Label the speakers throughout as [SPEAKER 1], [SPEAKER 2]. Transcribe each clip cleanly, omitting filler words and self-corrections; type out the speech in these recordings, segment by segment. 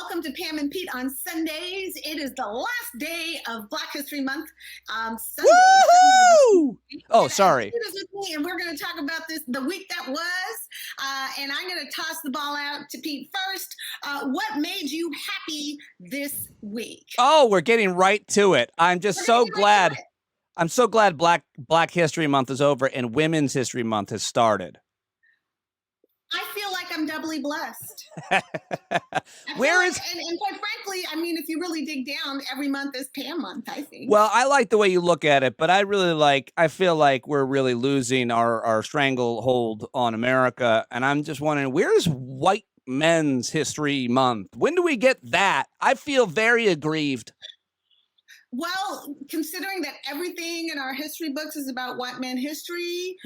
[SPEAKER 1] welcome to Pam and Pete on Sundays. It is the last day of Black History Month. Sunday.
[SPEAKER 2] Woo! Oh, sorry.
[SPEAKER 1] Pete is with me, and we're going to talk about the week that was. And I'm going to toss the ball out to Pete first. What made you happy this week?
[SPEAKER 2] Oh, we're getting right to it. I'm just so glad. I'm so glad Black History Month is over and Women's History Month has started.
[SPEAKER 1] I feel like I'm doubly blessed.
[SPEAKER 2] And
[SPEAKER 1] quite frankly, I mean, if you really dig down, every month is Pam month, I think.
[SPEAKER 2] Well, I like the way you look at it, but I feel like we're really losing our stranglehold on America. And I'm just wondering, where's White Men's History Month? When do we get that? I feel very aggrieved.
[SPEAKER 1] Well, considering that everything in our history books is about white man history,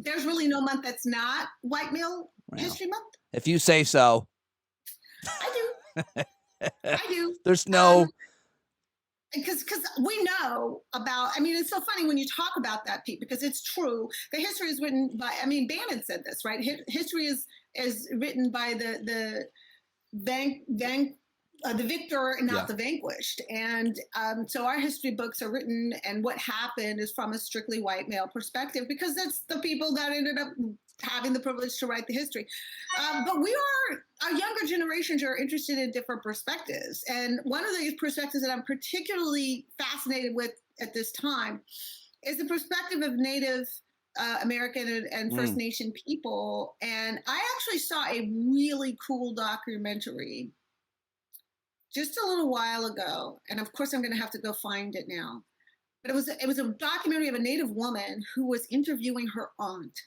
[SPEAKER 1] there's really no month that's not white male history month.
[SPEAKER 2] If you say so.
[SPEAKER 1] I do. I do.
[SPEAKER 2] There's no...
[SPEAKER 1] Because we know about, I mean, it's so funny when you talk about that, Pete, because it's true. The history is written by, I mean, Bannon said this, right? History is written by the victor and not the vanquished. And so our history books are written, and what happened is from a strictly white male perspective, because that's the people that ended up having the privilege to write the history. But our younger generations are interested in different perspectives. And one of the perspectives that I'm particularly fascinated with at this time is the perspective of Native American and First Nation people. And I actually saw a really cool documentary just a little while ago, and of course I'm going to have to go find it now. But it was a documentary of a Native woman who was interviewing her aunt.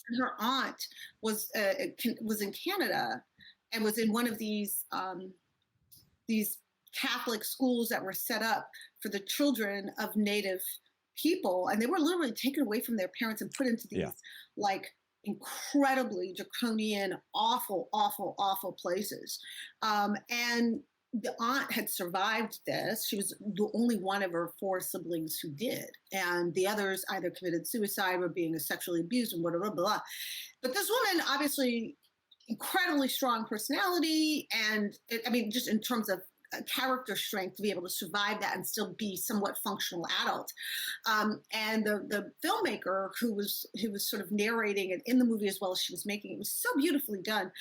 [SPEAKER 1] And her aunt was in Canada and was in one of these Catholic schools that were set up for the children of Native people, and they were literally taken away from their parents and put into these like incredibly draconian, awful places. And the aunt had survived this. She was the only one of her 4 siblings who did. And the others either committed suicide or being sexually abused and blah, blah, blah. But this woman, obviously, incredibly strong personality. And I mean, just in terms of character strength to be able to survive that and still be somewhat functional adult. And the filmmaker who was sort of narrating it in the movie as well as she was making it was so beautifully done.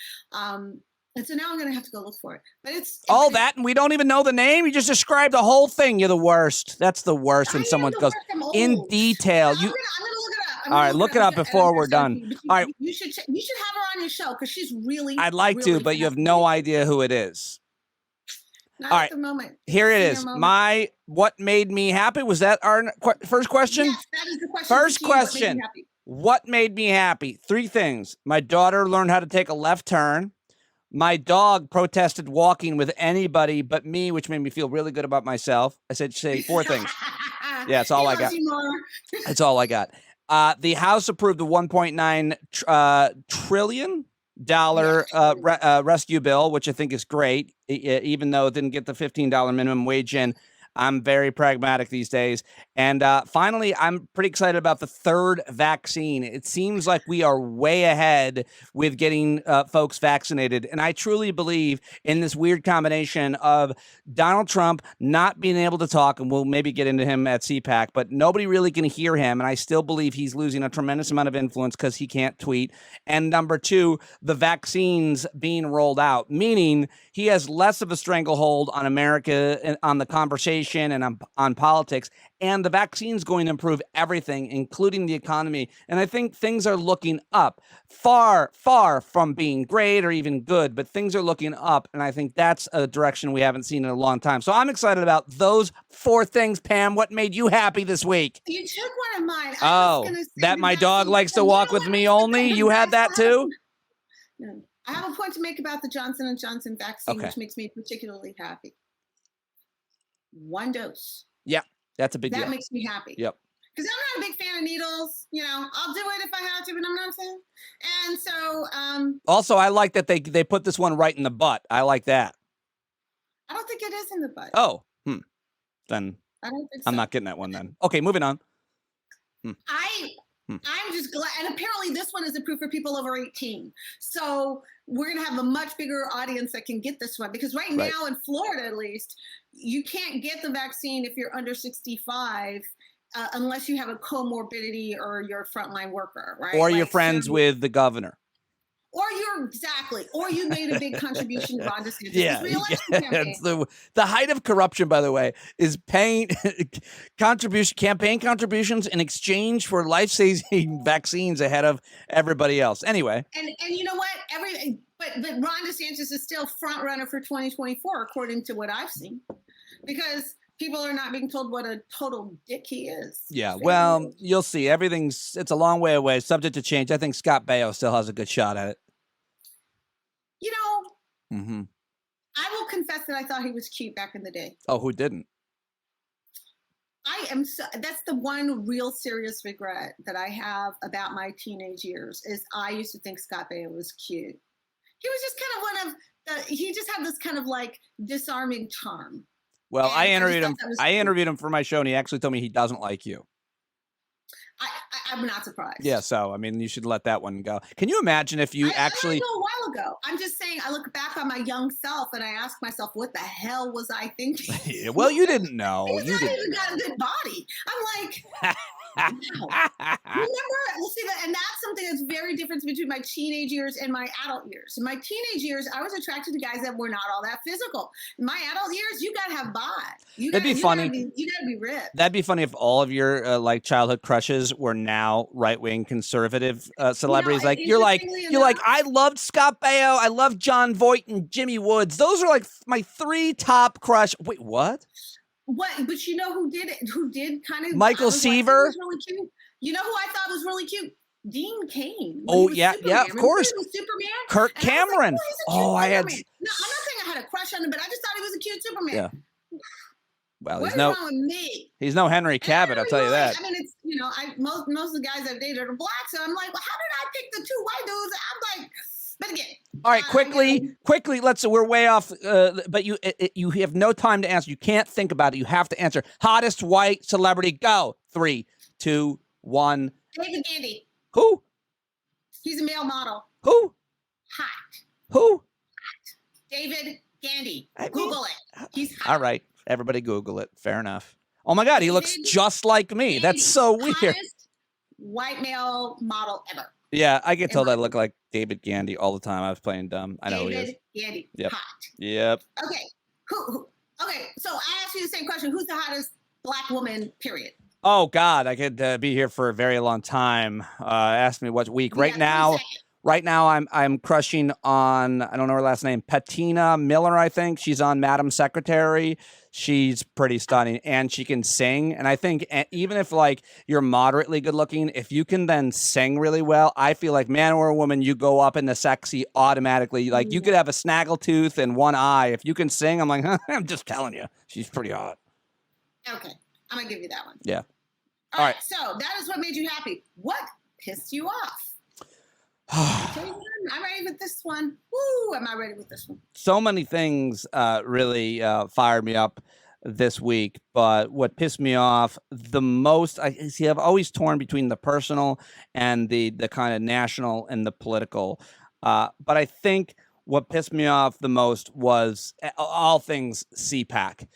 [SPEAKER 1] And so now I'm going to have to go look for it. But it's
[SPEAKER 2] that, and we don't even know the name. You just described the whole thing. You're the worst. That's the worst when someone goes in detail. I'm going to look it up. All right, look it up before we're done. All right,
[SPEAKER 1] you should have her on your show because she's really.
[SPEAKER 2] I'd like to, but you have no idea who it is.
[SPEAKER 1] Not at the moment.
[SPEAKER 2] Here it is. What made me happy? Was that our first question?
[SPEAKER 1] Yes, that is the question.
[SPEAKER 2] First question. What made me happy? 3 things. My daughter learned how to take a left turn. My dog protested walking with anybody but me, which made me feel really good about myself. I said, say 4 things. Yeah, that's all I got. That's all I got. The House approved the $1.9 trillion rescue bill, which I think is great, even though it didn't get the $15 minimum wage in. I'm very pragmatic these days. And finally, I'm pretty excited about the 3rd vaccine. It seems like we are way ahead with getting folks vaccinated. And I truly believe in this weird combination of Donald Trump not being able to talk, and we'll maybe get into him at CPAC, but nobody really can hear him. And I still believe he's losing a tremendous amount of influence because he can't tweet. And number 2, the vaccines being rolled out, meaning he has less of a stranglehold on America and on the conversation and on politics, and the vaccine's going to improve everything, including the economy. And I think things are looking up, far from being great or even good, but things are looking up. And I think that's a direction we haven't seen in a long time. So I'm excited about those 4 things. Pam, what made you happy this week?
[SPEAKER 1] You took one of mine.
[SPEAKER 2] That my dog likes to walk with me only? You had that too?
[SPEAKER 1] No. I have a point to make about the Johnson & Johnson vaccine, which makes me particularly happy. 1 dose.
[SPEAKER 2] Yeah, that's a big deal.
[SPEAKER 1] That makes me happy.
[SPEAKER 2] Yep.
[SPEAKER 1] Because I'm not a big fan of needles. You know, I'll do it if I have to, but I'm not a fan. And so...
[SPEAKER 2] also, I like that they put this one right in the butt. I like that.
[SPEAKER 1] I don't think it is in the butt.
[SPEAKER 2] Oh, Then
[SPEAKER 1] I don't think so.
[SPEAKER 2] I'm not getting that one then. Okay, moving on.
[SPEAKER 1] I'm just glad. And apparently this one is approved for people over 18. So we're going to have a much bigger audience that can get this one, because right now in Florida, at least, you can't get the vaccine if you're under 65 unless you have a comorbidity or you're a frontline worker, right?
[SPEAKER 2] Or you're friends with the governor.
[SPEAKER 1] Or or you made a big contribution to Ron DeSantis'
[SPEAKER 2] It's
[SPEAKER 1] re-election campaign.
[SPEAKER 2] the height of corruption, by the way, is paying campaign contributions in exchange for life-saving vaccines ahead of everybody else. Anyway,
[SPEAKER 1] and you know what? But Ron DeSantis is still front runner for 2024, according to what I've seen, because people are not being told what a total dick he is.
[SPEAKER 2] Yeah, well, you'll see. It's a long way away, subject to change. I think Scott Baio still has a good shot at it.
[SPEAKER 1] You know, I will confess that I thought he was cute back in the day.
[SPEAKER 2] Oh, who didn't?
[SPEAKER 1] That's the one real serious regret that I have about my teenage years, is I used to think Scott Baio was cute. He was just kind of he just had this kind of like disarming charm.
[SPEAKER 2] Well, I interviewed him for my show, and he actually told me he doesn't like you.
[SPEAKER 1] I'm not surprised.
[SPEAKER 2] Yeah, so I mean, you should let that one go. Can you imagine if you actually?
[SPEAKER 1] I know a while ago. I'm just saying. I look back on my young self and I ask myself, "What the hell was I thinking?"
[SPEAKER 2] Well, you didn't know.
[SPEAKER 1] He's not even got a good body. I'm like, remember? See that, and that's something that's very different between my teenage years and my adult years. In my teenage years, I was attracted to guys that were not all that physical. In my adult years, you gotta have bod.
[SPEAKER 2] That'd be funny.
[SPEAKER 1] You gotta be ripped.
[SPEAKER 2] That'd be funny if all of your like childhood crushes were now right-wing conservative celebrities. You're like, I loved Scott Baio, I loved John Voight and Jimmy Woods. Those are like my 3 top crush. Wait, what?
[SPEAKER 1] What? But you know who did it? Who did kind of?
[SPEAKER 2] Michael Seaver.
[SPEAKER 1] Was really cute. You know who I thought was really cute? Dean Cain.
[SPEAKER 2] Oh yeah, yeah, of course.
[SPEAKER 1] Superman.
[SPEAKER 2] Kirk Cameron.
[SPEAKER 1] I had. No, I'm not saying I had a crush on him, but I just thought he was a cute Superman.
[SPEAKER 2] Yeah. Well,
[SPEAKER 1] what's wrong with me?
[SPEAKER 2] He's no Henry Cavill, I'll tell you that.
[SPEAKER 1] I mean, it's most of the guys I've dated are black, so I'm like, well, how did I pick the 2 white dudes? I'm like, but again.
[SPEAKER 2] All right, quickly. We're way off. But you have no time to answer. You can't think about it. You have to answer. Hottest white celebrity. Go. 3, 2, 1.
[SPEAKER 1] David Gandy.
[SPEAKER 2] Who?
[SPEAKER 1] He's a male model.
[SPEAKER 2] Who?
[SPEAKER 1] Hot.
[SPEAKER 2] Who?
[SPEAKER 1] Hot. David Gandy. Google it. He's hot.
[SPEAKER 2] All right. Everybody Google it. Fair enough. Oh my God, he looks just like me. That's so weird.
[SPEAKER 1] Hottest white male model ever.
[SPEAKER 2] Yeah, I get told I look like David Gandy all the time. I was playing dumb. I know
[SPEAKER 1] David Gandy.
[SPEAKER 2] Yep.
[SPEAKER 1] Hot.
[SPEAKER 2] Yep.
[SPEAKER 1] Okay. Who? Okay. So I asked you the same question. Who's the hottest black woman? Period.
[SPEAKER 2] Oh God, I could be here for a very long time. Ask me what week. Right now, I'm crushing on, I don't know her last name, Patina Miller, I think. She's on Madam Secretary. She's pretty stunning, and she can sing. And I think even if like you're moderately good looking, if you can then sing really well, I feel like man or woman, you go up in the sexy automatically. Like you could have a snaggletooth and one eye. If you can sing, I'm like, I'm just telling you, she's pretty hot.
[SPEAKER 1] Okay, I'm gonna give you that one.
[SPEAKER 2] Yeah.
[SPEAKER 1] All right. So that is what made you happy. What pissed you off? I'm ready with this one. Woo! Am I ready with this one?
[SPEAKER 2] So many things really fired me up this week, but what pissed me off the most, I've always torn between the personal and the kind of national and the political. But I think what pissed me off the most was all things CPAC.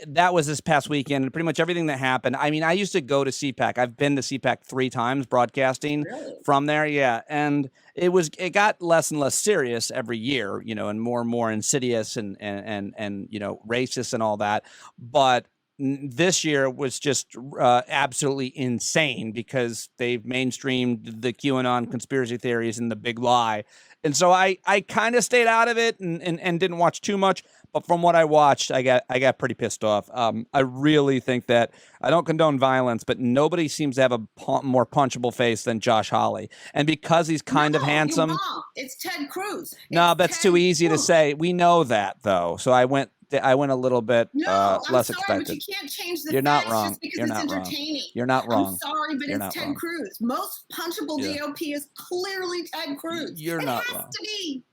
[SPEAKER 2] That was this past weekend, and pretty much everything that happened. I mean, I used to go to CPAC. I've been to CPAC 3 times broadcasting from there. Yeah. And it got less and less serious every year, and more insidious and racist and all that. But this year was just absolutely insane because they've mainstreamed the QAnon conspiracy theories and the big lie. And so I kind of stayed out of it and didn't watch too much. But from what I watched, I got pretty pissed off. I really think that I don't condone violence, but nobody seems to have a more punchable face than Josh Hawley. And because he's kind of handsome,
[SPEAKER 1] you're wrong. It's Ted Cruz.
[SPEAKER 2] No, that's too easy to say. We know that though. So I went a little bit less expected.
[SPEAKER 1] But you can't change the
[SPEAKER 2] You're
[SPEAKER 1] facts
[SPEAKER 2] not wrong.
[SPEAKER 1] just because
[SPEAKER 2] You're
[SPEAKER 1] it's
[SPEAKER 2] not
[SPEAKER 1] entertaining.
[SPEAKER 2] wrong. You're not wrong.
[SPEAKER 1] I'm sorry, but it's Ted Cruz. Most punchable DOP is clearly Ted Cruz.
[SPEAKER 2] You're not wrong.
[SPEAKER 1] It has to be.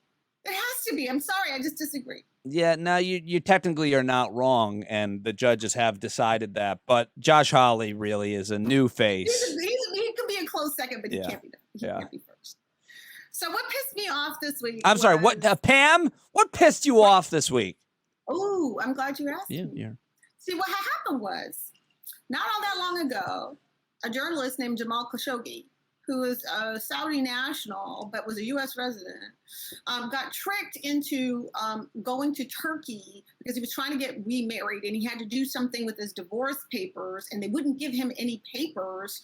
[SPEAKER 1] It has to be. I'm sorry. I just disagree.
[SPEAKER 2] Yeah, no, you technically are not wrong, and the judges have decided that. But Josh Hawley really is a new face.
[SPEAKER 1] He could be a close second, but he can't be. He can't be first. So what pissed me off this week?
[SPEAKER 2] I'm sorry. What, Pam? What pissed you off this week?
[SPEAKER 1] Oh, I'm glad you asked me.
[SPEAKER 2] Yeah.
[SPEAKER 1] See, what happened was not all that long ago, a journalist named Jamal Khashoggi, who is a Saudi national but was a U.S. resident, got tricked into going to Turkey because he was trying to get remarried, and he had to do something with his divorce papers, and they wouldn't give him any papers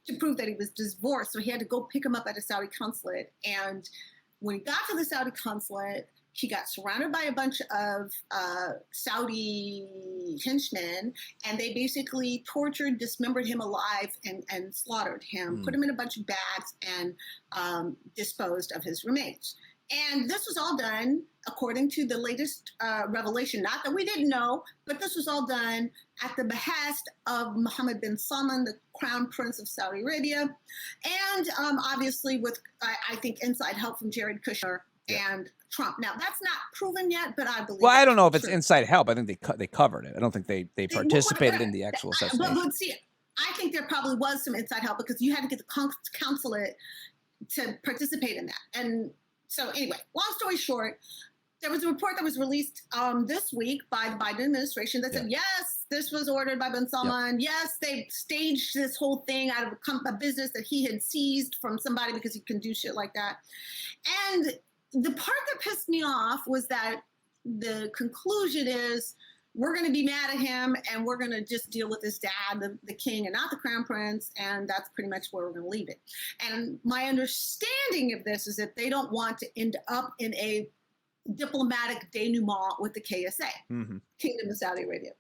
[SPEAKER 1] to prove that he was divorced. So he had to go pick him up at a Saudi consulate. And when he got to the Saudi consulate, he got surrounded by a bunch of Saudi henchmen, and they basically tortured, dismembered him alive, and slaughtered him, put him in a bunch of bags, and disposed of his remains. And this was all done according to the latest revelation. Not that we didn't know, but this was all done at the behest of Mohammed bin Salman, the crown prince of Saudi Arabia, and obviously with, I think, inside help from Jared Kushner and Trump. Now, that's not proven yet, but I believe.
[SPEAKER 2] Well, I don't know if it's inside help. I think they covered it. I don't think they participated in the actual assassination.
[SPEAKER 1] But see, I think there probably was some inside help because you had to get the consulate to participate in that. And so anyway, long story short, there was a report that was released this week by the Biden administration that said, yes, this was ordered by bin Salman. Yes, they staged this whole thing out of a business that he had seized from somebody because he can do shit like that. And the part that pissed me off was that the conclusion is we're going to be mad at him and we're going to just deal with his dad, the king, and not the crown prince. And that's pretty much where we're going to leave it. And my understanding of this is that they don't want to end up in a diplomatic denouement with the KSA, Kingdom of Saudi Arabia,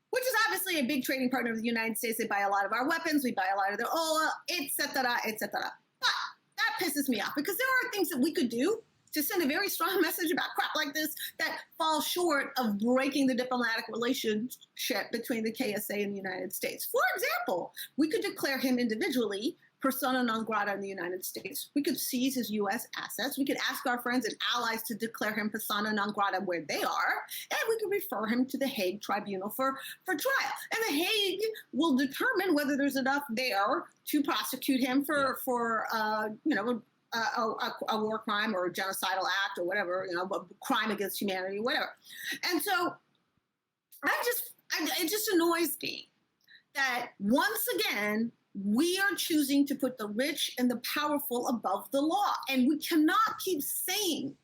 [SPEAKER 1] which is obviously a big trading partner of the United States. They buy a lot of our weapons. We buy a lot of their oil, etc., etc. But that pisses me off because there are things that we could do to send a very strong message about crap like this that falls short of breaking the diplomatic relationship between the KSA and the United States. For example, we could declare him individually persona non grata in the United States. We could seize his U.S. assets. We could ask our friends and allies to declare him persona non grata where they are, and we could refer him to the Hague Tribunal for trial. And the Hague will determine whether there's enough there to prosecute him for a war crime or a genocidal act or whatever, a crime against humanity, whatever. And so it just annoys me that once again, we are choosing to put the rich and the powerful above the law. And we cannot keep saying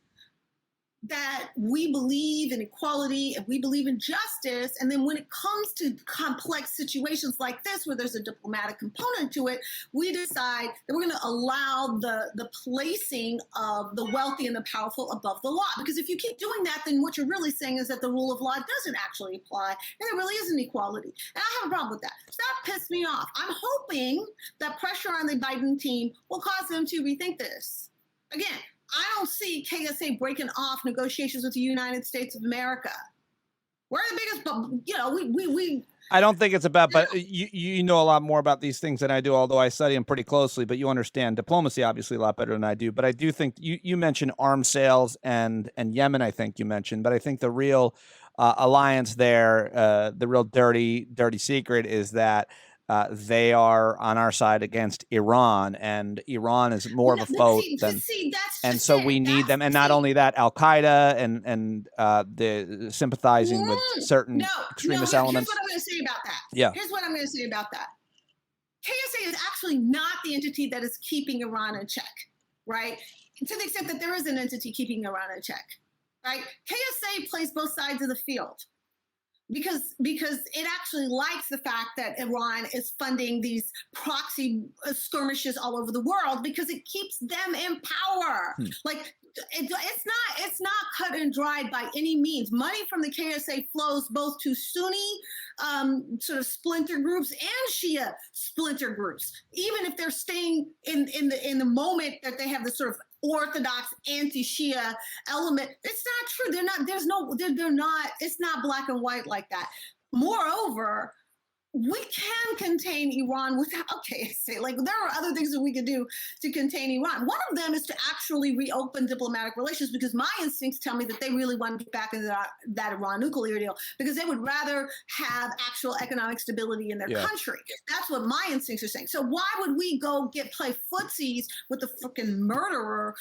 [SPEAKER 1] that we believe in equality and we believe in justice. And then when it comes to complex situations like this, where there's a diplomatic component to it, we decide that we're going to allow the placing of the wealthy and the powerful above the law. Because if you keep doing that, then what you're really saying is that the rule of law doesn't actually apply and there really isn't equality. And I have a problem with that. So that pissed me off. I'm hoping that pressure on the Biden team will cause them to rethink this. Again, I don't see KSA breaking off negotiations with the United States of America. We're the biggest, we
[SPEAKER 2] I don't think it's about, but you know a lot more about these things than I do, although I study them pretty closely, but you understand diplomacy obviously a lot better than I do. But I do think you mentioned arms sales and Yemen, I think you mentioned, but I think the real alliance there, the real dirty secret is that they are on our side against Iran, and Iran is more of a foe than. And so we need them, and not only that, Al Qaeda and the sympathizing with certain extremist elements.
[SPEAKER 1] Here's what I'm going to say about that.
[SPEAKER 2] Yeah.
[SPEAKER 1] Here's what I'm going to say about that. KSA is actually not the entity that is keeping Iran in check, right? To the extent that there is an entity keeping Iran in check, right? KSA plays both sides of the field. Because it actually likes the fact that Iran is funding these proxy skirmishes all over the world because it keeps them in power. Like it's not cut and dried by any means. Money from the KSA flows both to Sunni sort of splinter groups and Shia splinter groups, even if they're staying in the moment that they have this sort of orthodox anti-Shia element. It's not true. They're not. It's not black and white like that. Moreover, we can contain Iran without, okay, say like there are other things that we could do to contain Iran. One of them is to actually reopen diplomatic relations, because my instincts tell me that they really want to get back into that Iran nuclear deal, because they would rather have actual economic stability in their country. That's what my instincts are saying. So why would we go play footsies with the freaking murderer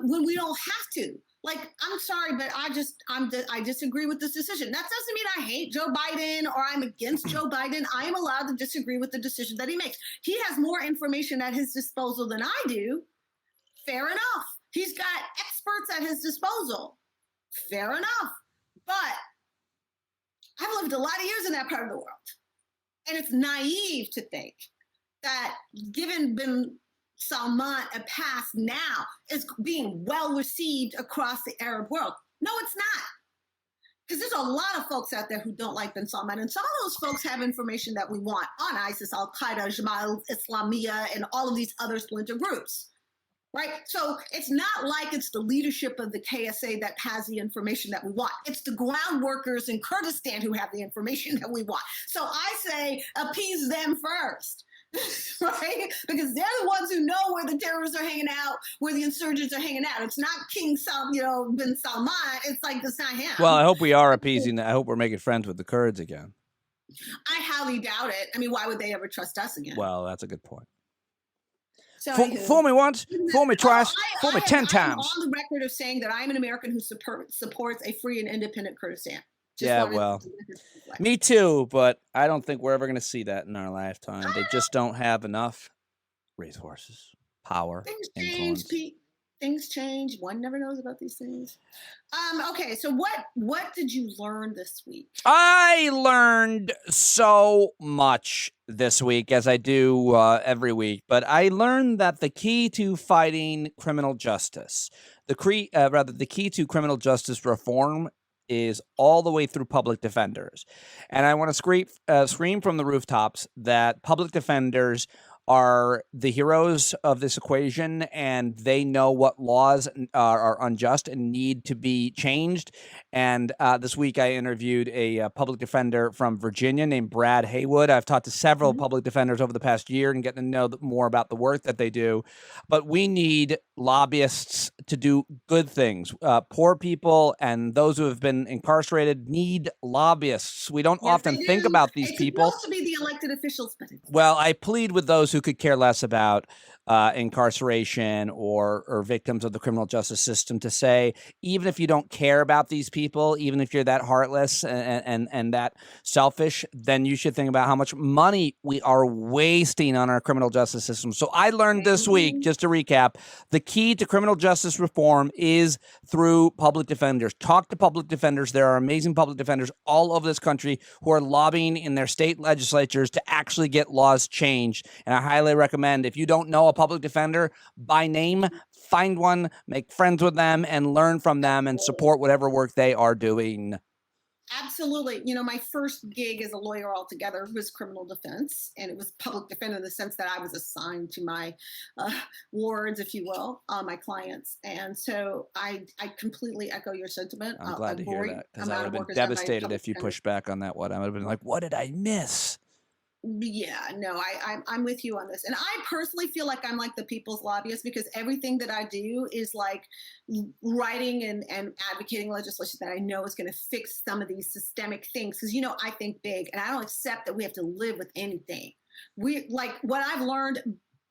[SPEAKER 1] when we don't have to? Like, I'm sorry, but I disagree with this decision. That doesn't mean I hate Joe Biden or I'm against Joe Biden. I am allowed to disagree with the decision that he makes. He has more information at his disposal than I do. Fair enough. He's got experts at his disposal. Fair enough. But I've lived a lot of years in that part of the world. And it's naive to think that given bin Salman a pass now is being well received across the Arab world. No, it's not. Because there's a lot of folks out there who don't like bin Salman. And some of those folks have information that we want on ISIS, Al-Qaeda, Jamal Islamiyah, and all of these other splinter groups. Right? So it's not like it's the leadership of the KSA that has the information that we want. It's the ground workers in Kurdistan who have the information that we want. So I say appease them first. Right? Because they're the ones who know where the terrorists are hanging out, where the insurgents are hanging out. It's not bin Salman. It's like, it's not him.
[SPEAKER 2] Well, I hope we are appeasing. I hope we're making friends with the Kurds again.
[SPEAKER 1] I highly doubt it. I mean, why would they ever trust us again?
[SPEAKER 2] Well, that's a good point.
[SPEAKER 1] So
[SPEAKER 2] fool me once, fool me twice, fool me 10 times.
[SPEAKER 1] I'm on the record of saying that I'm an American who supports a free and independent Kurdistan.
[SPEAKER 2] Well, me too, but I don't think we're ever going to see that in our lifetime. They just don't have enough resources, power,
[SPEAKER 1] influence. Pete. Things change. One never knows about these things. Okay, so what did you learn this week?
[SPEAKER 2] I learned so much this week, as I do every week, but I learned that the key to fighting criminal justice, the key to criminal justice reform is all the way through public defenders. And I want to scream from the rooftops that public defenders are the heroes of this equation, and they know what laws are unjust and need to be changed. And this week I interviewed a public defender from Virginia named Brad Haywood. I've talked to several public defenders over the past year and getting to know more about the work that they do. But we need lobbyists to do good things. Poor people and those who have been incarcerated need lobbyists. We don't often think about these people.
[SPEAKER 1] It's supposed to be the elected officials.
[SPEAKER 2] Well, I plead with those who could care less about incarceration or victims of the criminal justice system to say, even if you don't care about these people, even if you're that heartless and that selfish, then you should think about how much money we are wasting on our criminal justice system. So I learned this week, just to recap, the key to criminal justice reform is through public defenders. Talk to public defenders. There are amazing public defenders all over this country who are lobbying in their state legislatures to actually get laws changed. And I highly recommend, if you don't know a public defender by name, find one, make friends with them, and learn from them and support whatever work they are doing.
[SPEAKER 1] Absolutely. You know, my first gig as a lawyer altogether was criminal defense, and it was public defender in the sense that I was assigned to my wards, if you will, my clients. And so I completely echo your sentiment.
[SPEAKER 2] I'm glad to hear that, because I would have been devastated if you pushed back on that one. I would have been like, what did I miss?
[SPEAKER 1] Yeah, no, I'm with you on this. And I personally feel like I'm like the people's lobbyist, because everything that I do is like writing and advocating legislation that I know is going to fix some of these systemic things. Because, you know, I think big, and I don't accept that we have to live with anything. We like what I've learned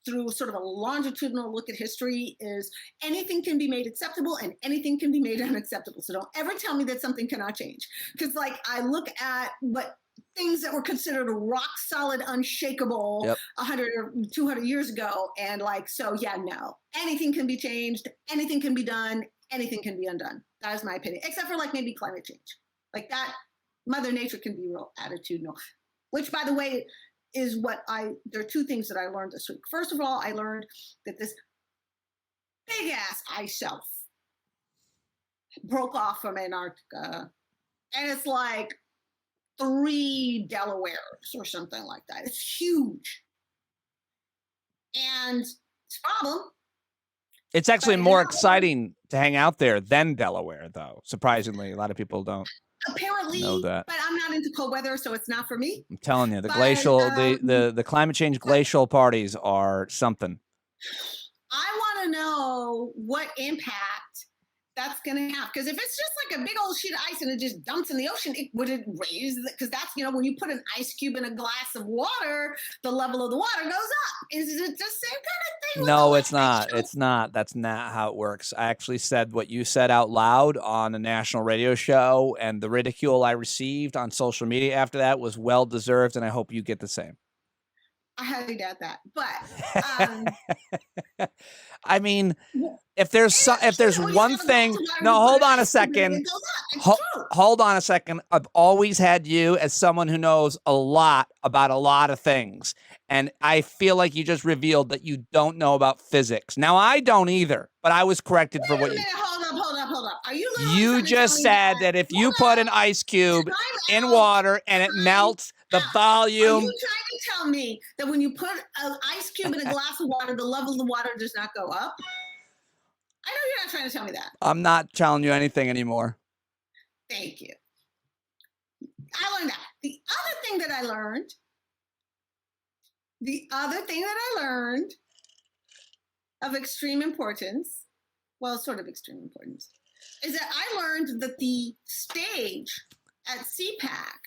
[SPEAKER 1] through sort of a longitudinal look at history is anything can be made acceptable and anything can be made unacceptable. So don't ever tell me that something cannot change. Because like I look at what things that were considered rock solid, unshakable 100 or 200 years ago. And like, so yeah, no, anything can be changed, anything can be done, anything can be undone. That is my opinion, except for like maybe climate change. Like that, Mother Nature can be real attitudinal, which by the way, is there are two things that I learned this week. First of all, I learned that this big ass ice shelf broke off from Antarctica. And it's like 3 Delawares or something like that. It's huge. And it's a problem.
[SPEAKER 2] It's actually more exciting to hang out there than Delaware, though. Surprisingly, a lot of people don't.
[SPEAKER 1] apparently,
[SPEAKER 2] know that.
[SPEAKER 1] but I'm not into cold weather, so it's not for me.
[SPEAKER 2] I'm telling you, the
[SPEAKER 1] But,
[SPEAKER 2] glacial, the climate change glacial parties are something.
[SPEAKER 1] I want to know what impact that's going to have. Because if it's just like a big old sheet of ice and it just dumps in the ocean, would it raise? Because that's, when you put an ice cube in a glass of water, the level of the water goes up. Is it just the same kind of thing?
[SPEAKER 2] No, it's not. It's not. That's not how it works. I actually said what you said out loud on a national radio show, and the ridicule I received on social media after that was well deserved, and I hope you get the same.
[SPEAKER 1] I highly doubt that, but
[SPEAKER 2] I mean, if there's one thing, no, hold on a second. Hold on a second. I've always had you as someone who knows a lot about a lot of things, and I feel like you just revealed that you don't know about physics. Now, I don't either, but I was corrected for what you.
[SPEAKER 1] Hold up. Are you?
[SPEAKER 2] You just said that if you put an ice cube in water and it melts, the volume.
[SPEAKER 1] Are you trying to tell me that when you put an ice cube in a glass of water, the level of the water does not go up? I know you're not trying to tell me that.
[SPEAKER 2] I'm not telling you anything anymore.
[SPEAKER 1] Thank you. I learned that. The other thing that I learned of extreme importance, well, sort of extreme importance, is that I learned that the stage at CPAC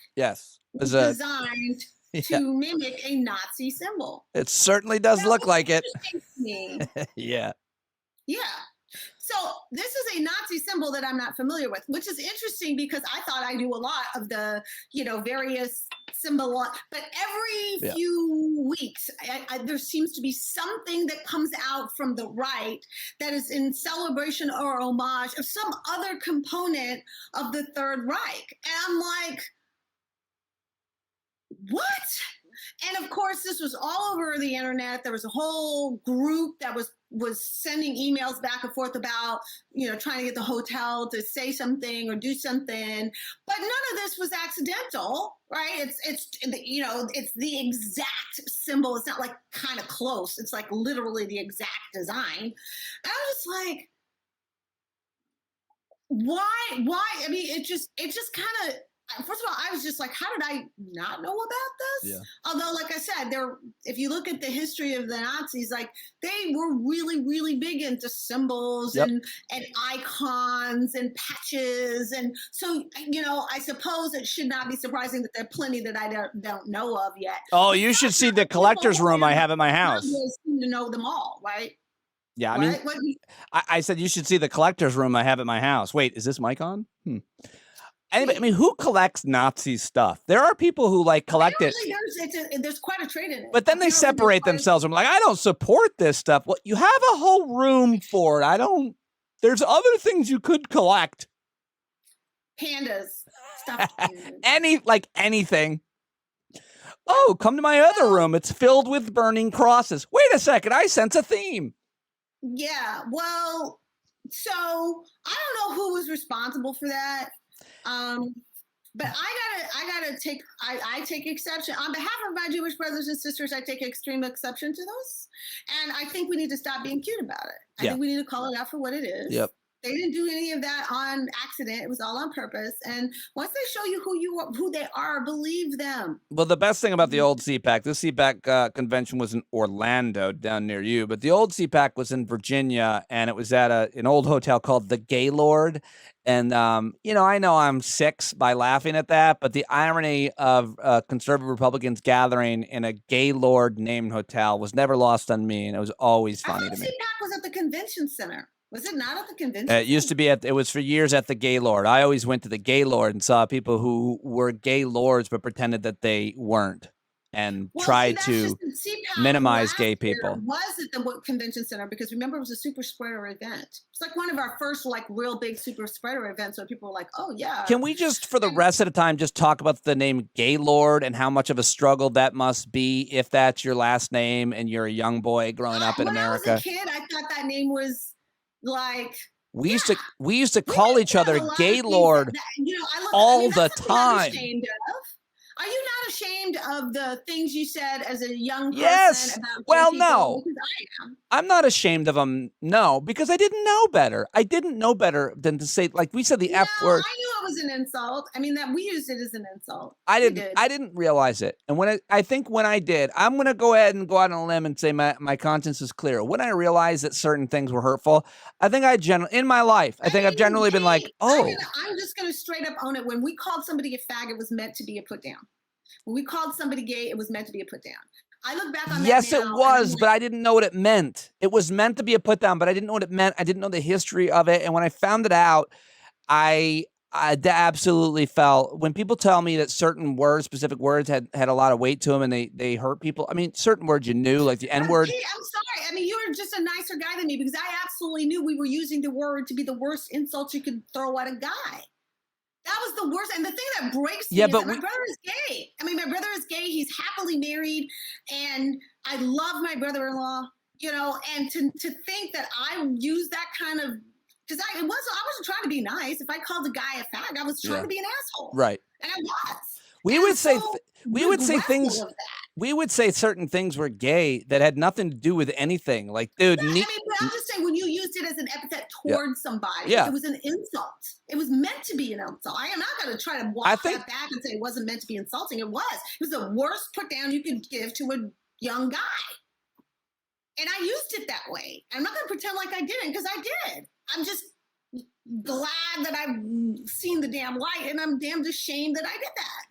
[SPEAKER 1] was designed to mimic a Nazi symbol.
[SPEAKER 2] It certainly does look like it. Yeah.
[SPEAKER 1] Yeah. So this is a Nazi symbol that I'm not familiar with, which is interesting because I thought I knew a lot of the, various symbol, but every few weeks, there seems to be something that comes out from the right that is in celebration or homage of some other component of the Third Reich. And I'm like, what? And of course, this was all over the internet. There was a whole group that was sending emails back and forth about, trying to get the hotel to say something or do something. But none of this was accidental, right? It's the exact symbol. It's not like kind of close. It's like literally the exact design. And I was like, why? I mean, it just kind of. First of all, I was just like, how did I not know about this? Yeah. Although, like I said, if you look at the history of the Nazis, like they were really, really big into symbols and icons and patches. And so, I suppose it should not be surprising that there are plenty that I don't know of yet.
[SPEAKER 2] Oh, you should see the collector's room I have at my house.
[SPEAKER 1] I seem to know them all, right?
[SPEAKER 2] Yeah, I mean, I said you should see the collector's room I have at my house. Wait, is this mic on? Anyway, I mean, who collects Nazi stuff? There are people who collect it.
[SPEAKER 1] There's quite a trade in it.
[SPEAKER 2] But then they separate themselves. I'm like, I don't support this stuff. Well, you have a whole room for it. There's other things you could collect.
[SPEAKER 1] Pandas. Stuff.
[SPEAKER 2] Anything. Oh, come to my other room. It's filled with burning crosses. Wait a second. I sense a theme.
[SPEAKER 1] Yeah. Well, so I don't know who was responsible for that. But I take exception on behalf of my Jewish brothers and sisters. I take extreme exception to those, and I think we need to stop being cute about it. I think we need to call it out for what it is.
[SPEAKER 2] Yep.
[SPEAKER 1] They didn't do any of that on accident. It was all on purpose. And once they show you who they are, believe them.
[SPEAKER 2] Well, the best thing about the old CPAC, this CPAC convention was in Orlando, down near you, but the old CPAC was in Virginia, and it was at an old hotel called the Gaylord. And, I know I'm 6 by laughing at that, but the irony of conservative Republicans gathering in a Gaylord named hotel was never lost on me, and it was always funny to me.
[SPEAKER 1] CPAC was at the convention center. Was it not at the convention?
[SPEAKER 2] It used to be it was for years at the Gaylord. I always went to the Gaylord and saw people who were Gaylords but pretended that they weren't and tried to minimize gay people.
[SPEAKER 1] Was at the convention center because remember it was a super spreader event. It's like one of our first real big super spreader events where people were like, oh yeah.
[SPEAKER 2] Can we just for the rest of the time just talk about the name Gaylord and how much of a struggle that must be if that's your last name and you're a young boy growing up in America?
[SPEAKER 1] When I was a kid, I thought that name was
[SPEAKER 2] we used to call each other Gaylord all the time.
[SPEAKER 1] Are you not ashamed of the things you said as a young person?
[SPEAKER 2] Yes. Well, no.
[SPEAKER 1] Because I am.
[SPEAKER 2] I'm not ashamed of them. No, because I didn't know better. I didn't know better than to say, we said the F word.
[SPEAKER 1] I knew it was an insult. I mean, that we used it as an insult.
[SPEAKER 2] I
[SPEAKER 1] We
[SPEAKER 2] didn't.
[SPEAKER 1] did.
[SPEAKER 2] I didn't realize it, and I think when I did, I'm gonna go ahead and go out on a limb and say my conscience is clear. When I realized that certain things were hurtful, I think in my life, I think I've generally been like, oh,
[SPEAKER 1] I'm just gonna straight up own it. When we called somebody a fag, it was meant to be a put down. When we called somebody gay, it was meant to be a put down. I look back on that
[SPEAKER 2] yes,
[SPEAKER 1] now,
[SPEAKER 2] it was, but I didn't know what it meant. It was meant to be a put down, but I didn't know what it meant. I didn't know the history of it, and when I found it out, I absolutely felt when people tell me that certain words, specific words, had a lot of weight to them and they hurt people. I mean, certain words you knew, like the N word.
[SPEAKER 1] Pete, I'm sorry. I mean, you were just a nicer guy than me because I absolutely knew we were using the word to be the worst insult you could throw at a guy. That was the worst. And the thing that breaks me is that my brother is gay. I mean, my brother is gay. He's happily married. And I love my brother-in-law, you know, and to think that I use that kind of, because I wasn't trying to be nice. If I called the guy a fag, I was trying to be an asshole.
[SPEAKER 2] Right.
[SPEAKER 1] And I was.
[SPEAKER 2] We would say things. We would say certain things were gay that had nothing to do with anything. Like, dude.
[SPEAKER 1] I mean, but I'm just saying when you used it as an epithet towards somebody, it was an insult. It was meant to be an insult. I am not going to try to walk that back and say it wasn't meant to be insulting. It was. It was the worst put down you could give to a young guy. And I used it that way. I'm not going to pretend like I didn't because I did. I'm just glad that I've seen the damn light, and I'm damned ashamed that I did that.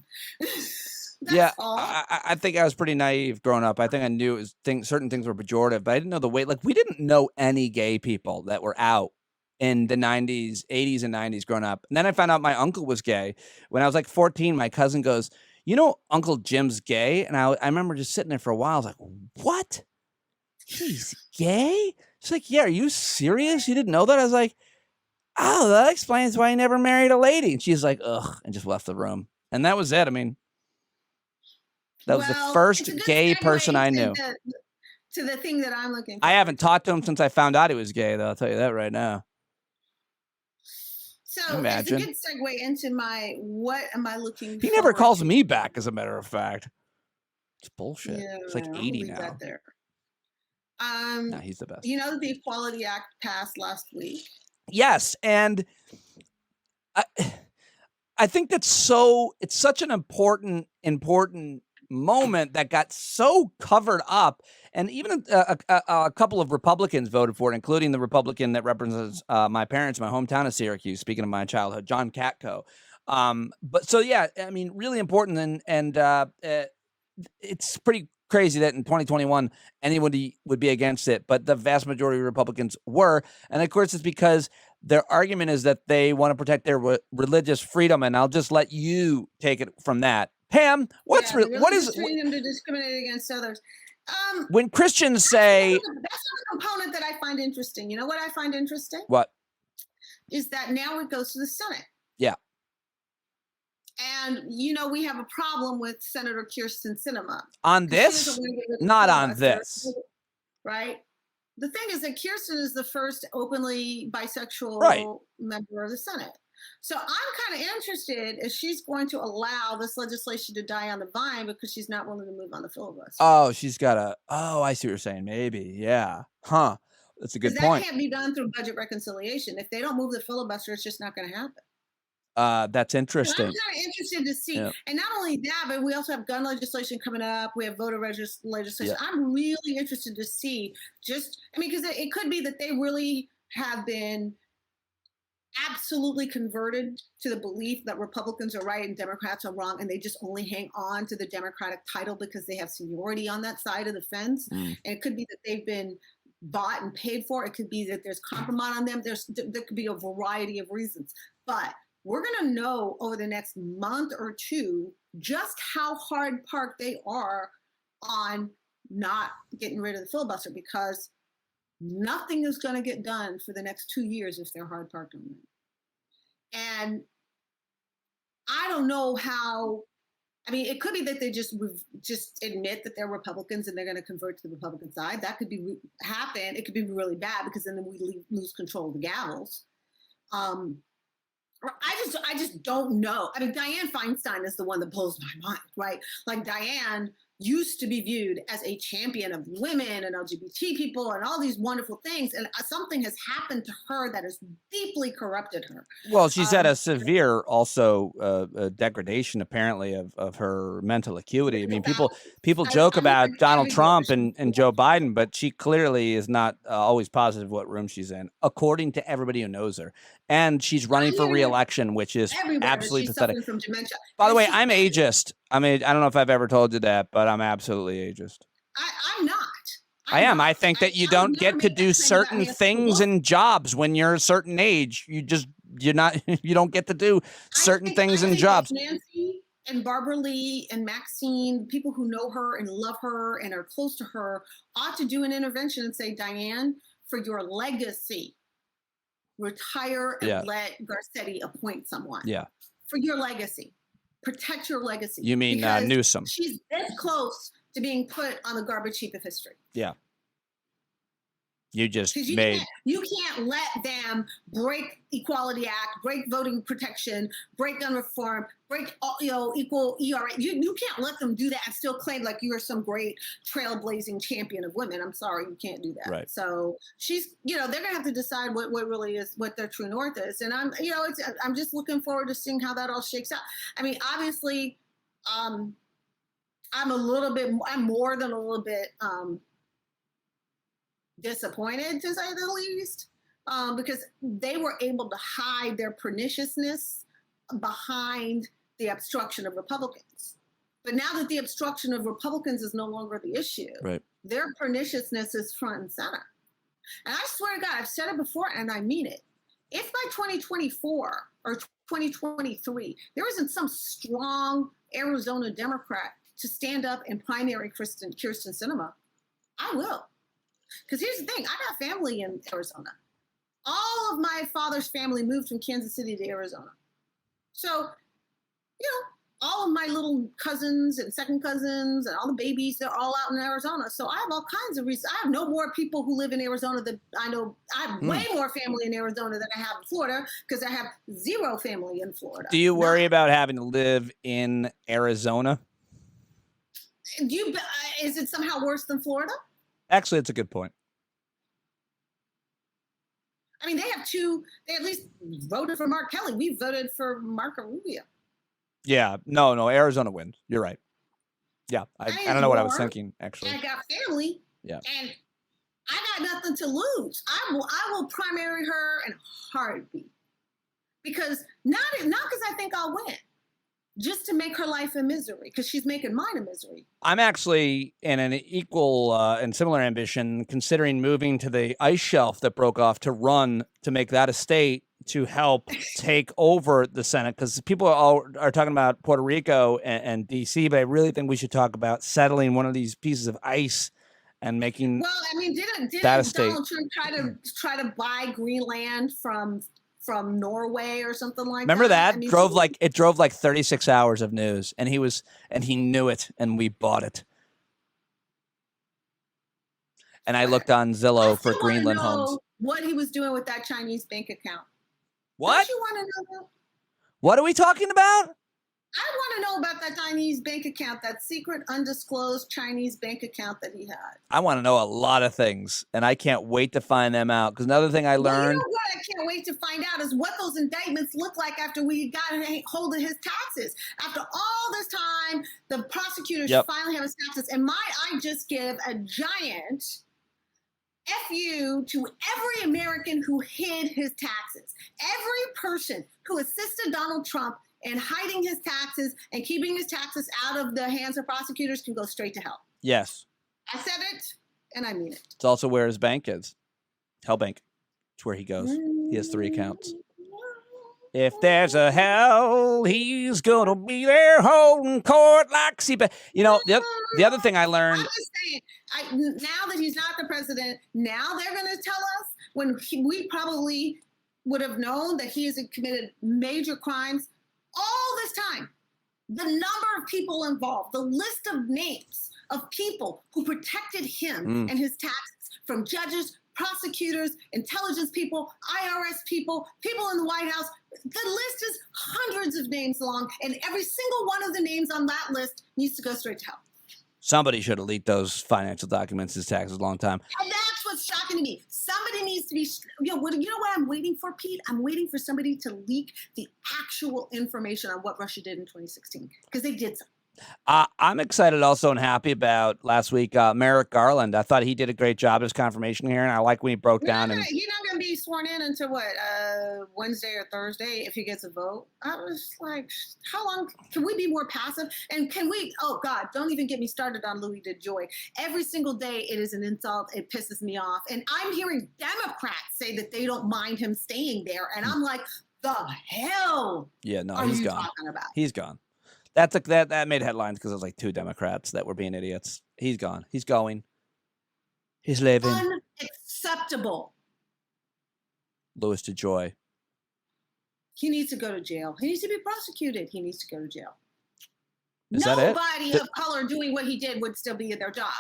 [SPEAKER 2] I think I was pretty naive growing up. I think I knew certain things were pejorative, but I didn't know the weight. Like, we didn't know any gay people that were out in the 90s, 80s and 90s growing up. And then I found out my uncle was gay. When I was like 14, my cousin goes, you know, Uncle Jim's gay? And I remember just sitting there for a while. I was like, what? He's gay? She's like, yeah, are you serious? You didn't know that? I was like, oh, that explains why he never married a lady. And she's like, ugh, and just left the room. And that was it. I mean, that was the first gay person I knew.
[SPEAKER 1] To the thing that I'm looking for.
[SPEAKER 2] I haven't talked to him since I found out he was gay, though. I'll tell you that right now.
[SPEAKER 1] So it's a good segue into what am I looking for?
[SPEAKER 2] He never calls me back, as a matter of fact. It's bullshit.
[SPEAKER 1] Yeah,
[SPEAKER 2] it's like 80 now.
[SPEAKER 1] No,
[SPEAKER 2] he's the best.
[SPEAKER 1] You know, the Equality Act passed last week.
[SPEAKER 2] Yes, and I think it's such an important moment that got so covered up, and even a couple of Republicans voted for it, including the Republican that represents my parents, my hometown of Syracuse, speaking of my childhood, John Katko. But so, yeah, I mean, really important, and it's pretty crazy that in 2021 anybody would be against it, but the vast majority of Republicans were. And of course, it's because their argument is that they want to protect their religious freedom. And I'll just let you take it from that. Pam, what is
[SPEAKER 1] freedom to discriminate against others?
[SPEAKER 2] When Christians say
[SPEAKER 1] that's not a component that I find interesting. You know what I find interesting?
[SPEAKER 2] What?
[SPEAKER 1] Is that now it goes to the Senate.
[SPEAKER 2] Yeah.
[SPEAKER 1] And, you know, we have a problem with Senator Kyrsten Sinema.
[SPEAKER 2] On this? Not on this.
[SPEAKER 1] Right? The thing is that Kyrsten is the first openly bisexual member of the Senate. So I'm kind of interested if she's going to allow this legislation to die on the vine because she's not willing to move on the filibuster.
[SPEAKER 2] Oh, she's got I see what you're saying. Maybe. Yeah. Huh. That's a good point.
[SPEAKER 1] That can't be done through budget reconciliation. If they don't move the filibuster, it's just not going to happen.
[SPEAKER 2] That's interesting.
[SPEAKER 1] I'm kind of interested to see. Yeah. And not only that, but we also have gun legislation coming up. We have voter legislation. Yeah. I'm really interested to see because it could be that they really have been absolutely converted to the belief that Republicans are right and Democrats are wrong, and they just only hang on to the Democratic title because they have seniority on that side of the fence. And it could be that they've been bought and paid for. It could be that there's compromise on them. There could be a variety of reasons. But we're going to know over the next month or two just how hard parked they are on not getting rid of the filibuster, because nothing is going to get done for the next 2 years if they're hard parked on it. And I don't know how. I mean, it could be that they just admit that they're Republicans and they're going to convert to the Republican side. That could be happen. It could be really bad because then we lose control of the gavels. I just don't know. I mean, Dianne Feinstein is the one that blows my mind, right? Like Dianne used to be viewed as a champion of women and LGBT people and all these wonderful things. And something has happened to her that has deeply corrupted her.
[SPEAKER 2] Well, she's had a severe also degradation apparently of her mental acuity. I mean, people joke about Donald Trump and Joe Biden, but she clearly is not always positive what room she's in, according to everybody who knows her. And she's running for re-election, which is absolutely pathetic.
[SPEAKER 1] From dementia.
[SPEAKER 2] By the way, I'm ageist. I mean, I don't know if I've ever told you that, but I'm absolutely ageist.
[SPEAKER 1] I'm not.
[SPEAKER 2] I am. I think that you don't get to do certain things in jobs when you're a certain age. You don't get to do certain things in jobs.
[SPEAKER 1] Nancy and Barbara Lee and Maxine, people who know her and love her and are close to her, ought to do an intervention and say, Diane, for your legacy, retire and let Garcetti appoint someone.
[SPEAKER 2] Yeah.
[SPEAKER 1] For your legacy. Protect your legacy.
[SPEAKER 2] You mean Newsom?
[SPEAKER 1] She's this close to being put on the garbage heap of history.
[SPEAKER 2] Yeah. You just
[SPEAKER 1] you can't let them break Equality Act, break voting protection, break gun reform, break equal ERA. You can't let them do that and still claim like you are some great trailblazing champion of women. I'm sorry, you can't do that.
[SPEAKER 2] Right.
[SPEAKER 1] So she's, they're gonna have to decide what really is, what their true north is. And I'm just looking forward to seeing how that all shakes out. I mean, obviously, I'm more than a little bit disappointed, to say the least, because they were able to hide their perniciousness behind the obstruction of Republicans. But now that the obstruction of Republicans is no longer the issue,
[SPEAKER 2] right,
[SPEAKER 1] their perniciousness is front and center. And I swear to God, I've said it before and I mean it. If by 2024 or 2023, there isn't some strong Arizona Democrat to stand up and primary Kyrsten Sinema, I will. Because here's the thing, I got family in Arizona. All of my father's family moved from Kansas City to Arizona. So, all of my little cousins and second cousins and all the babies, they're all out in Arizona. So I have all kinds of reasons. I have no more people who live in Arizona than I know. I have way more family in Arizona than I have in Florida because I have zero family in Florida.
[SPEAKER 2] Do you worry about having to live in Arizona?
[SPEAKER 1] Is it somehow worse than Florida?
[SPEAKER 2] Actually, it's a good point.
[SPEAKER 1] I mean, they at least voted for Mark Kelly. We voted for Marco Rubio.
[SPEAKER 2] Yeah, no, Arizona wins. You're right. Yeah, I don't know what I was thinking, actually.
[SPEAKER 1] I got family.
[SPEAKER 2] Yeah.
[SPEAKER 1] And I got nothing to lose. I will primary her in a heartbeat. Because not because I think I'll win. Just to make her life a misery, because she's making mine a misery.
[SPEAKER 2] I'm actually in an equal and similar ambition, considering moving to the ice shelf that broke off to run to make that a state to help take over the Senate. Because people are talking about Puerto Rico and D.C., but I really think we should talk about settling one of these pieces of ice and making.
[SPEAKER 1] Well, I mean, didn't
[SPEAKER 2] Donald
[SPEAKER 1] Trump try to buy Greenland from Norway or something like
[SPEAKER 2] Remember
[SPEAKER 1] that?
[SPEAKER 2] Remember that? It drove like 36 hours of news, and he knew it, and we bought it. And I looked on Zillow for Greenland homes.
[SPEAKER 1] What he was doing with that Chinese bank account.
[SPEAKER 2] What?
[SPEAKER 1] Don't you want to know that?
[SPEAKER 2] What are we talking about?
[SPEAKER 1] I want to know about that Chinese bank account, that secret, undisclosed Chinese bank account that he had.
[SPEAKER 2] I want to know a lot of things, and I can't wait to find them out. Because another thing I learned.
[SPEAKER 1] What I can't wait to find out is what those indictments look like after we got a hold of his taxes. After all this time, the prosecutors finally have his taxes. And I just give a giant FU to every American who hid his taxes. Every person who assisted Donald Trump in hiding his taxes and keeping his taxes out of the hands of prosecutors can go straight to hell.
[SPEAKER 2] Yes.
[SPEAKER 1] I said it, and I mean it.
[SPEAKER 2] It's also where his bank is. Hell Bank. It's where he goes. He has 3 accounts. If there's a hell, he's going to be there holding court like CPAC. The other thing I learned.
[SPEAKER 1] I'm just saying, now that he's not the president, now they're going to tell us when we probably would have known that he has committed major crimes. All this time, the number of people involved, the list of names of people who protected him and his taxes, from judges, prosecutors, intelligence people, IRS people, people in the White House. The list is hundreds of names long, and every single one of the names on that list needs to go straight to hell.
[SPEAKER 2] Somebody should have leaked those financial documents, his taxes, a long time.
[SPEAKER 1] And that's what's shocking to me. Somebody needs to be, you know what I'm waiting for, Pete? I'm waiting for somebody to leak the actual information on what Russia did in 2016, because they did something.
[SPEAKER 2] I'm excited also and happy about last week, Merrick Garland. I thought he did a great job as confirmation hearing. I like when he broke down. And
[SPEAKER 1] he's not going to be sworn in until what, Wednesday or Thursday if he gets a vote. I was like, how long can we be more passive? And can we, oh God, don't even get me started on Louis DeJoy. Every single day it is an insult. It pisses me off. And I'm hearing Democrats say that they don't mind him staying there. And I'm like, the hell
[SPEAKER 2] yeah, no,
[SPEAKER 1] are
[SPEAKER 2] he's
[SPEAKER 1] you
[SPEAKER 2] gone.
[SPEAKER 1] talking about?
[SPEAKER 2] He's gone. That made headlines because it was like 2 Democrats that were being idiots. He's gone. He's going. He's leaving.
[SPEAKER 1] Unacceptable.
[SPEAKER 2] Louis DeJoy.
[SPEAKER 1] He needs to go to jail. He needs to be prosecuted. He needs to go to jail.
[SPEAKER 2] Is that it?
[SPEAKER 1] Nobody of color doing what he did would still be in their job.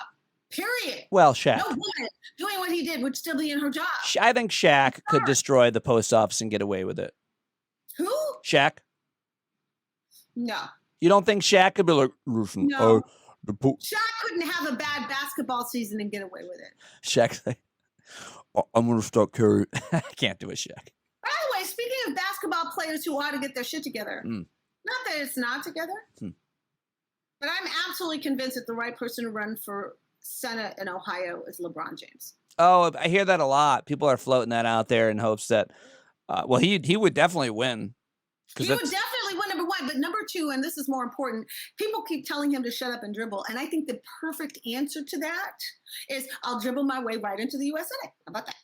[SPEAKER 1] Period.
[SPEAKER 2] Well, Shaq.
[SPEAKER 1] No woman doing what he did would still be in her job.
[SPEAKER 2] I think Shaq could destroy the post office and get away with it.
[SPEAKER 1] Who?
[SPEAKER 2] Shaq?
[SPEAKER 1] No.
[SPEAKER 2] You don't think Shaq could be like, listen,
[SPEAKER 1] no. Shaq couldn't have a bad basketball season and get away with it.
[SPEAKER 2] Shaq's like, I'm going to start carrying. I can't do a Shaq.
[SPEAKER 1] By the way, speaking of basketball players who ought to get their shit together, not that it's not together, but I'm absolutely convinced that the right person to run for Senate in Ohio is LeBron James.
[SPEAKER 2] Oh, I hear that a lot. People are floating that out there in hopes that, well, he would definitely win.
[SPEAKER 1] He would definitely win, number one. But number two, and this is more important, people keep telling him to shut up and dribble. And I think the perfect answer to that is I'll dribble my way right into the U.S. Senate. How about that?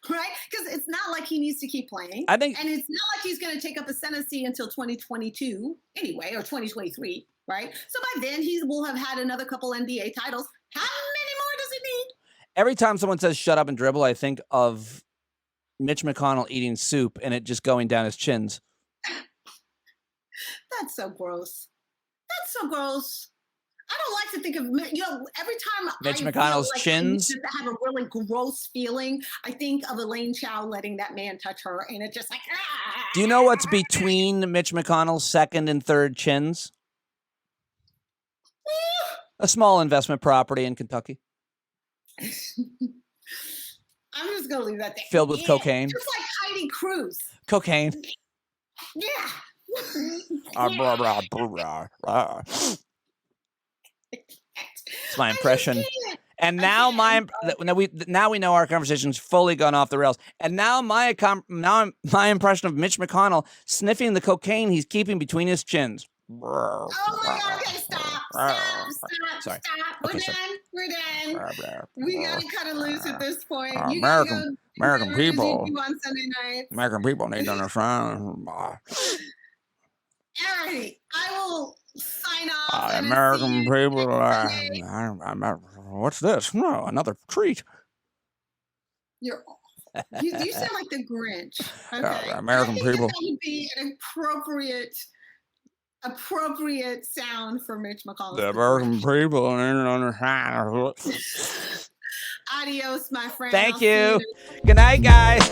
[SPEAKER 1] Right? Because it's not like he needs to keep playing.
[SPEAKER 2] I think,
[SPEAKER 1] and it's not like he's going to take up a Senate seat until 2022 anyway, or 2023, right? So by then he will have had another couple NBA titles. How many more does he need?
[SPEAKER 2] Every time someone says shut up and dribble, I think of Mitch McConnell eating soup and it just going down his chins.
[SPEAKER 1] That's so gross. That's so gross. I don't like to think of, every time
[SPEAKER 2] Mitch McConnell's chins.
[SPEAKER 1] I have a really gross feeling. I think of Elaine Chao letting that man touch her, and it's just like.
[SPEAKER 2] Do you know what's between Mitch McConnell's second and third chins? A small investment property in Kentucky.
[SPEAKER 1] I'm just gonna leave that there.
[SPEAKER 2] Filled with cocaine.
[SPEAKER 1] Just like Heidi Cruz.
[SPEAKER 2] Cocaine.
[SPEAKER 1] Yeah.
[SPEAKER 2] It's my impression. And now we know our conversation's fully gone off the rails. And now my impression of Mitch McConnell sniffing the cocaine he's keeping between his chins.
[SPEAKER 1] Oh my God! Okay, stop!
[SPEAKER 2] Sorry.
[SPEAKER 1] We're done. We gotta cut it loose at this point.
[SPEAKER 2] American people.
[SPEAKER 1] On Sunday nights.
[SPEAKER 2] American people need to understand.
[SPEAKER 1] Alrighty, I will sign off.
[SPEAKER 2] American people. What's this? No, another treat.
[SPEAKER 1] You're awful. You sound like the Grinch. Okay.
[SPEAKER 2] American people.
[SPEAKER 1] That would be an appropriate sound for Mitch McConnell.
[SPEAKER 2] The American people need to understand.
[SPEAKER 1] Adios, my friend.
[SPEAKER 2] Thank you. Good night, guys.